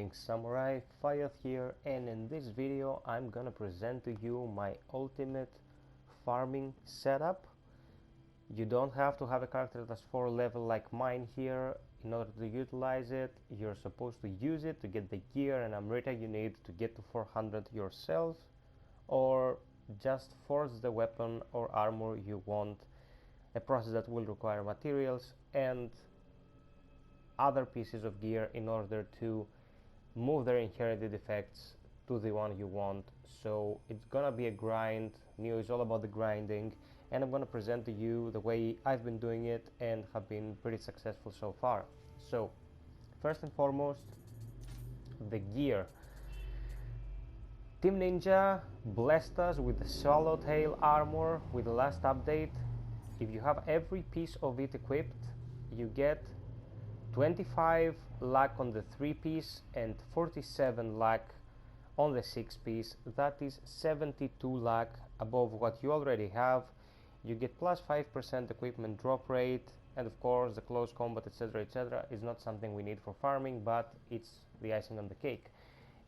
Greetings Samurai, FiOth here, and in this video I'm gonna present to you my ultimate farming setup. You don't have to have a character that's 4 level like mine here in order to utilize it. You're supposed to use it to get the gear and Amrita you need to get to 400 yourself, or just forge the weapon or armor you want, a process that will require materials and other pieces of gear in order to move their inherited effects to the one you want. So it's gonna be a grind. NiOH is all about the grinding, and I'm gonna present to you the way I've been doing it and have been pretty successful so far. So first and foremost, the gear. Team Ninja blessed us with the swallowtail armor with the last update. If you have every piece of it equipped, you get 25 luck on the 3-piece and 47 luck on the 6-piece. That is 72 luck above what you already have. You get plus 5% equipment drop rate, and of course the close combat, etc., is not something we need for farming, but it's the icing on the cake.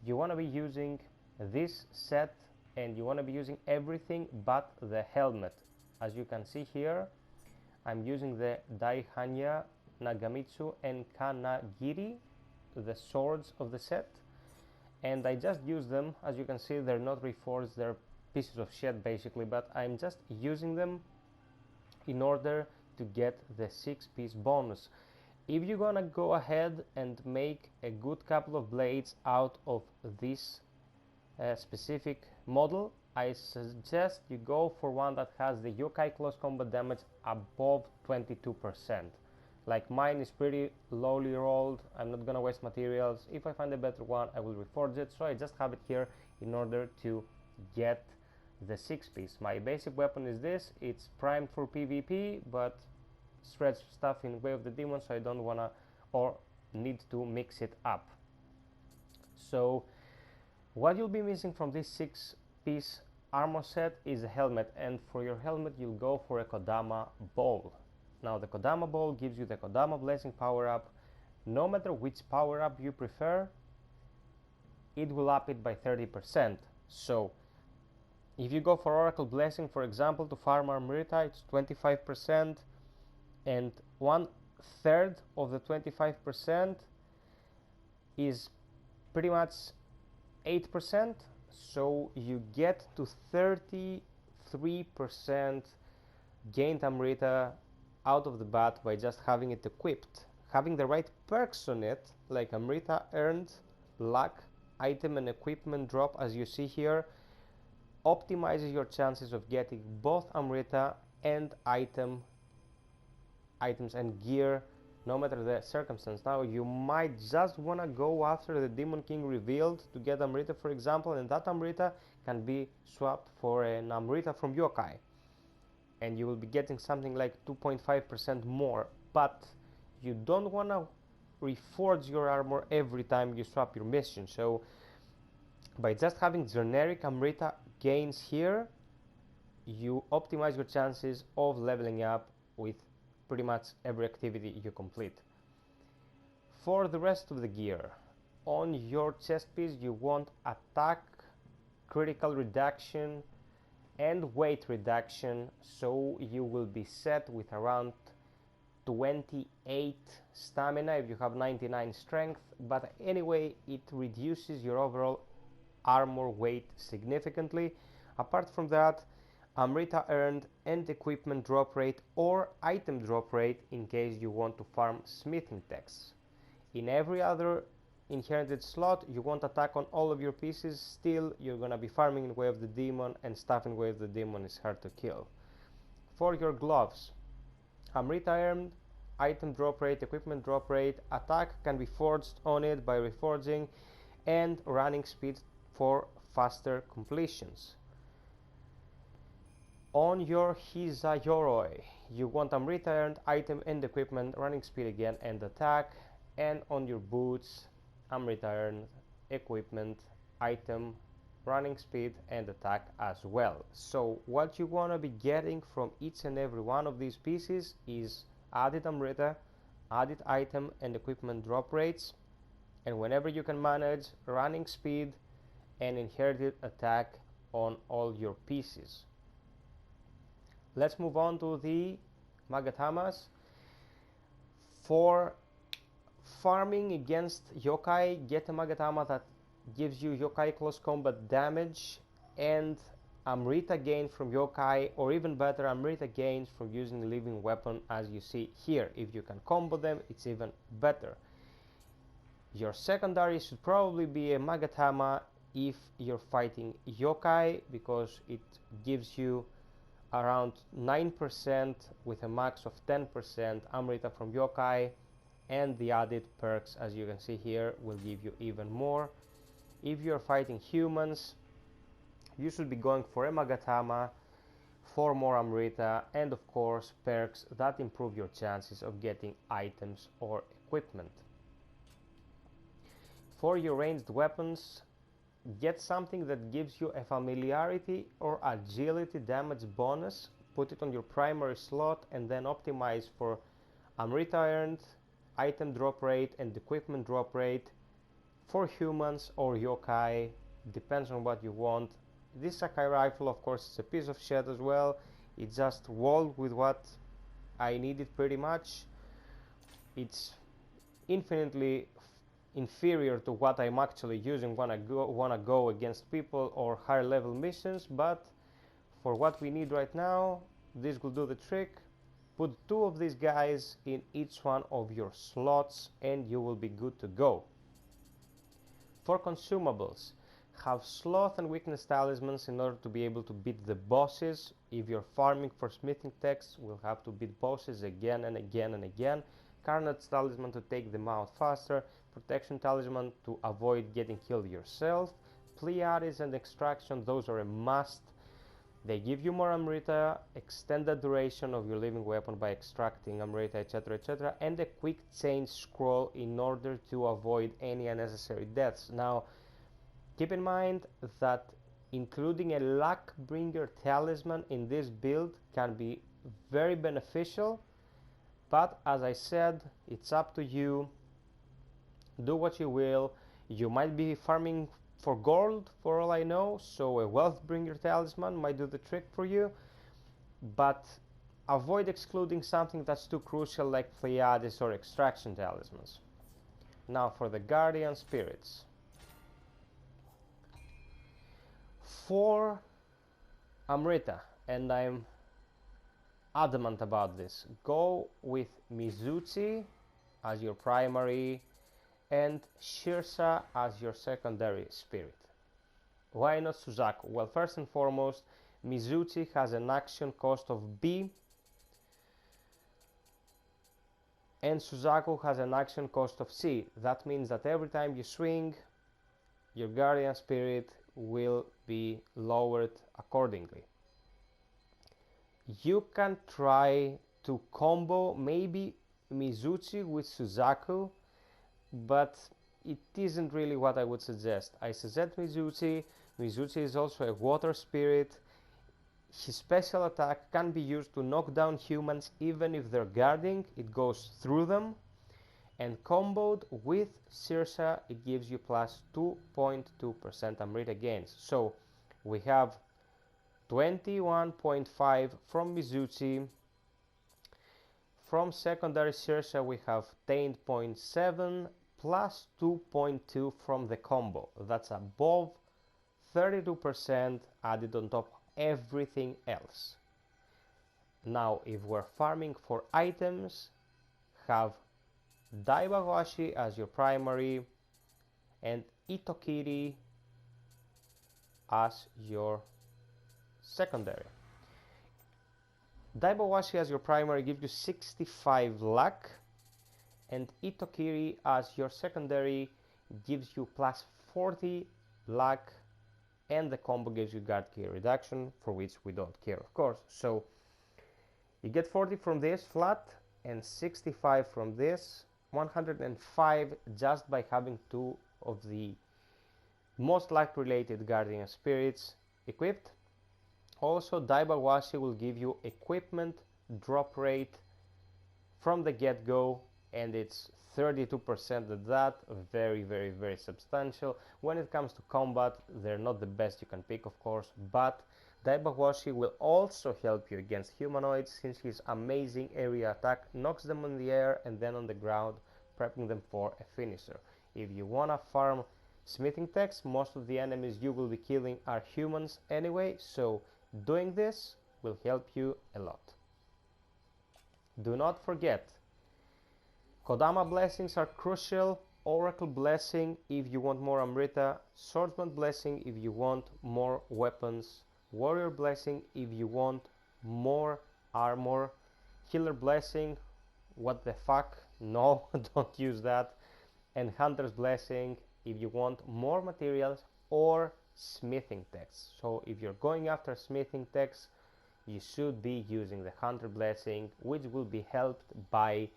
You want to be using this set, and you want to be using everything but the helmet. As you can see here, I'm using the Daihanya, Nagamitsu and Kanagiri, the swords of the set, and I just use them. As you can see, they're not reforged, they're pieces of shit basically, but I'm just using them in order to get the 6-piece bonus. If you're gonna go ahead and make a good couple of blades out of this specific model, I suggest you go for one that has the yokai close combat damage above 22%. Like mine is pretty lowly rolled. I'm not gonna waste materials. If I find a better one, I will reforge it. So I just have it here in order to get the 6-piece. My basic weapon is this. It's primed for PvP, but stretch stuff in Way of the Demon, so I don't wanna or need to mix it up. So what you'll be missing from this 6-piece armor set is a helmet, and for your helmet you'll go for a Kodama bowl. Now the Kodama Bowl gives you the Kodama Blessing power-up. No matter which power-up you prefer, it will up it by 30%. So if you go for Oracle Blessing, for example, to farm Amrita, it's 25%, and 1/3 of the 25% is pretty much 8%, so you get to 33% gained Amrita out of the bat by just having it equipped. Having the right perks on it, like Amrita earned, luck, item and equipment drop, as you see here, optimizes your chances of getting both Amrita and items and gear, no matter the circumstance. Now you might just want to go after the Demon King revealed to get Amrita, for example, and that Amrita can be swapped for an Amrita from yokai, and you will be getting something like 2.5% more, but you don't want to reforge your armor every time you swap your mission. So by just having generic Amrita gains here, you optimize your chances of leveling up with pretty much every activity you complete. For the rest of the gear, on your chest piece you want attack, critical reduction and weight reduction, so you will be set with around 28 stamina if you have 99 strength, but anyway it reduces your overall armor weight significantly. Apart from that, Amrita earned and equipment drop rate or item drop rate in case you want to farm smithing texts. In every other inherited slot you want attack on all of your pieces. Still, you're gonna be farming in Way of the Demon, and stuff in Way of the Demon is hard to kill. For your gloves, Amrita earned, item drop rate, equipment drop rate, attack can be forged on it by reforging, and running speed for faster completions. On your Hizayoroi, you want Amrita earned, item and equipment, running speed again, and attack. And on your boots, Amrita earned, equipment, item, running speed and attack as well. So what you want to be getting from each and every one of these pieces is added Amrita, added item and equipment drop rates, and whenever you can manage running speed and inherited attack on all your pieces. Let's move on to the Magatamas. For farming against yokai, get a Magatama that gives you yokai close combat damage and Amrita gain from yokai, or even better, Amrita gains from using a living weapon, as you see here. If you can combo them, it's even better. Your secondary should probably be a Magatama if you're fighting yokai, because it gives you around 9% with a max of 10% Amrita from yokai, and the added perks, as you can see here, will give you even more. If you're fighting humans, you should be going for a Magatama, 4 more Amrita, and of course perks that improve your chances of getting items or equipment. For your ranged weapons, get something that gives you a familiarity or agility damage bonus, put it on your primary slot, and then optimize for Amrita earned, item drop rate, and equipment drop rate for humans or yokai, depends on what you want. This Sakai rifle, of course, is a piece of shit as well. It just walled with what I needed pretty much. It's infinitely inferior to what I'm actually using when I wanna go against people or higher level missions, but for what we need right now, this will do the trick. Put 2 of these guys in each one of your slots and you will be good to go. For consumables, have sloth and weakness talismans in order to be able to beat the bosses. If you're farming for smithing techs, we'll have to beat bosses again and again and again. Carnage talisman to take them out faster. Protection talisman to avoid getting killed yourself. Pleiades and extraction, those are a must. They give you more Amrita, extend the duration of your living weapon by extracting Amrita, etc, etc, and a quick change scroll in order to avoid any unnecessary deaths. Now, keep in mind that including a luck-bringer talisman in this build can be very beneficial, but as I said, it's up to you. Do what you will. You might be farming for gold for all I know, so a wealth-bringer talisman might do the trick for you, but avoid excluding something that's too crucial like Pleiades or extraction talismans. Now for the guardian spirits. For Amrita, and I'm adamant about this, go with Mizuchi as your primary and Shirsa as your secondary spirit. Why not Suzaku? Well, first and foremost, Mizuchi has an action cost of B and Suzaku has an action cost of C. That means that every time you swing, your guardian spirit will be lowered accordingly. You can try to combo maybe Mizuchi with Suzaku, but it isn't really what I would suggest. I suggest Mizuchi. Mizuchi is also a water spirit. His special attack can be used to knock down humans even if they're guarding. It goes through them. And comboed with Sirsa, it gives you plus 2.2% Amrita gains. So we have 21.5 from Mizuchi. From secondary Sirsa we have 10.7 plus 2.2 from the combo. That's above 32% added on top of everything else. Now if we're farming for items, have Daibawashi as your primary and Itokiri as your secondary. Daibawashi as your primary gives you 65 luck, and Itokiri as your secondary gives you plus 40 luck, and the combo gives you guard gear reduction, for which we don't care, of course. So you get 40 from this flat and 65 from this, 105 just by having 2 of the most luck related guardian spirits equipped. Also, Daibawashi will give you equipment drop rate from the get-go, and it's 32% of that, very substantial. When it comes to combat, they're not the best you can pick, of course, but Daibawashi will also help you against humanoids, since his amazing area attack knocks them in the air and then on the ground, prepping them for a finisher. If you wanna farm smithing techs, most of the enemies you will be killing are humans anyway, so doing this will help you a lot. Do not forget, Kodama blessings are crucial. Oracle blessing if you want more Amrita, Swordsman blessing if you want more weapons, Warrior blessing if you want more armor, Healer blessing, what the fuck, no, don't use that, and Hunter's blessing if you want more materials or smithing techs. So if you're going after smithing techs, you should be using the Hunter blessing, which will be helped by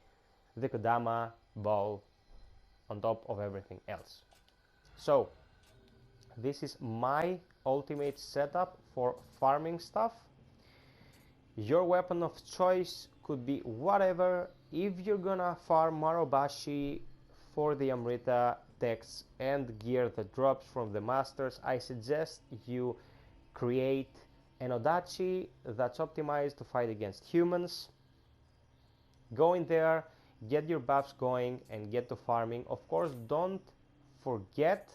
the Kodama bow on top of everything else. So this is my ultimate setup for farming stuff. Your weapon of choice could be whatever. If you're gonna farm Marobashi for the Amrita techs and gear that drops from the masters, I suggest you create an Odachi that's optimized to fight against humans. Go in there, get your buffs going and get to farming. Of course, don't forget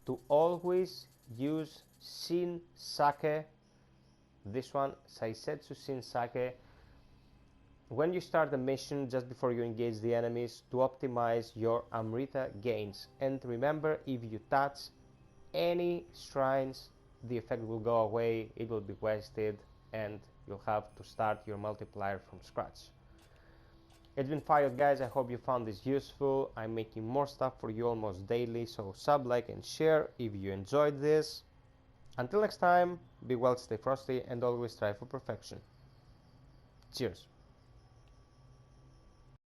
to always use Shin Sake, this one, Saisetsu Shin Sake, when you start the mission, just before you engage the enemies, to optimize your Amrita gains. And remember, if you touch any shrines, the effect will go away, it will be wasted, and you'll have to start your multiplier from scratch. It's been FiOth, guys. I hope you found this useful. I'm making more stuff for you almost daily, so sub, like, and share if you enjoyed this. Until next time, be well, stay frosty, and always strive for perfection. Cheers.